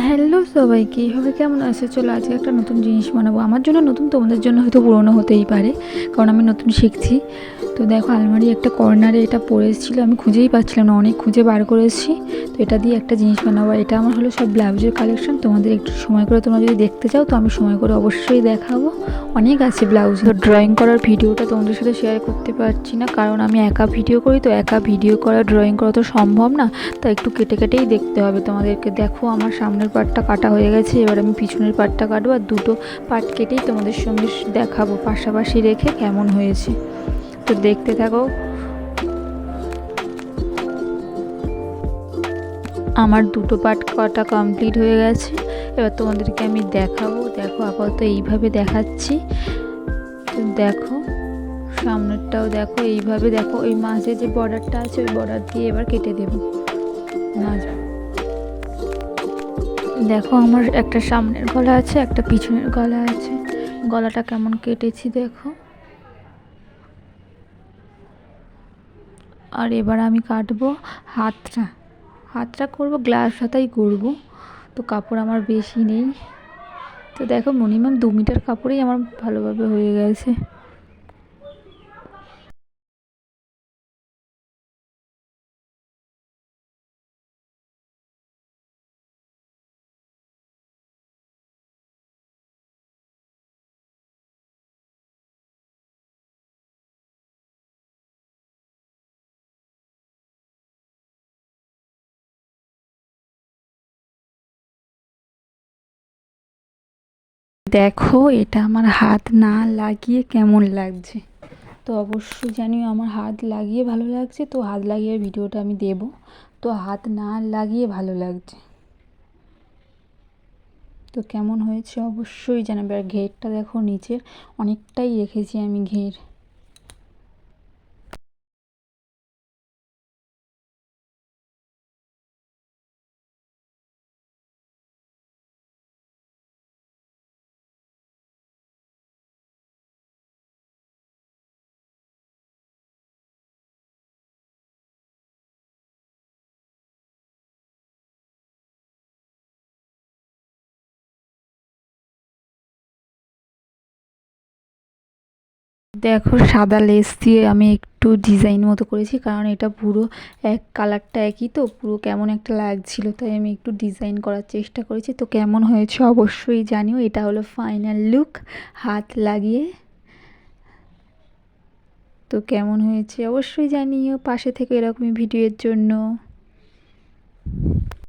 Hello সবাইকে, এভাবে কেমন আছে? চলো আজকে একটা নতুন জিনিস বানাবো। আমার জন্য নতুন, তোমাদের জন্য হয়তো পুরোনো হতেই পারে, কারণ আমি নতুন শিখছি। তো দেখো, আলমারি একটা কর্নারে এটা পড়ে এসেছিলো, আমি খুঁজেই পাচ্ছিলাম না, অনেক খুঁজে বার করে এসেছি। তো এটা দিয়ে একটা জিনিস বানাবো। এটা আমার হলো সব ব্লাউজের কালেকশন। তোমাদের একটু সময় করে তোমরা যদি দেখতে চাও তো আমি সময় করে অবশ্যই দেখাবো। অনেক আছে ব্লাউজ। তো ড্রয়িং করার ভিডিওটা তোমাদের সাথে শেয়ার করতে পারছি না, কারণ আমি একা ভিডিও করি, তো একা ভিডিও করা ড্রয়িং করা তো সম্ভব না। তা একটু কেটে কেটেই দেখতে হবে তোমাদেরকে। দেখো, আমার সামনের পার্টটা কাটা হয়ে গেছে, এবার আমি পিছনের পার্টটা কাটবো, আর দুটো পার্ট কেটেই তোমাদের সঙ্গে দেখাবো পাশাপাশি রেখে কেমন হয়েছে। তো দেখতে থাকো। আমার দুটো পার্ট কাটা কমপ্লিট হয়ে গেছে, এবার তোমাদেরকে আমি দেখাবো। দেখো, আপাতত এইভাবে দেখাচ্ছি। দেখো, সামনেরটাও দেখো এইভাবে। দেখো, ওই মাঝে যে বর্ডারটা আছে ওই বর্ডার দিয়ে এবার কেটে দেবো। না, দেখো, আমার একটা সামনের গলা আছে, একটা পিছনের গলা আছে। গলাটা কেমন কেটেছি দেখো। আর এবার আমি কাটবো হাতটা। হাতটা করবো গ্লাস হাতাই করবো। তো কাপড় আমার বেশি নেই, তো দেখো মিনিমাম 2 মিটার কাপড়েই আমার ভালোভাবে হয়ে গেছে। দেখো, এটা আমার হাত না লাগিয়ে কেমন লাগছে। তো অবশ্যই জানিও আমার হাত লাগিয়ে ভালো লাগছে, তো হাত লাগিয়ে ভিডিওটা আমি দেব। তো হাত না লাগিয়ে ভালো লাগছে, তো কেমন হয়েছে অবশ্যই জানাবে। আর ঘেরটা দেখো, নিচের অনেকটাই রেখেছি আমি ঘের। দেখো, সাদা লেস দিয়ে আমি একটু ডিজাইন মতো করেছি, কারণ এটা পুরো এক কালারটা একই, তো পুরো কেমন একটা লাগছিল, তাই আমি একটু ডিজাইন করার চেষ্টা করেছি। তো কেমন হয়েছে অবশ্যই জানিও। এটা হলো ফাইনাল লুক হাত লাগিয়ে। তো কেমন হয়েছে অবশ্যই জানিও, পাশে থেকে এরকমই ভিডিওর জন্য।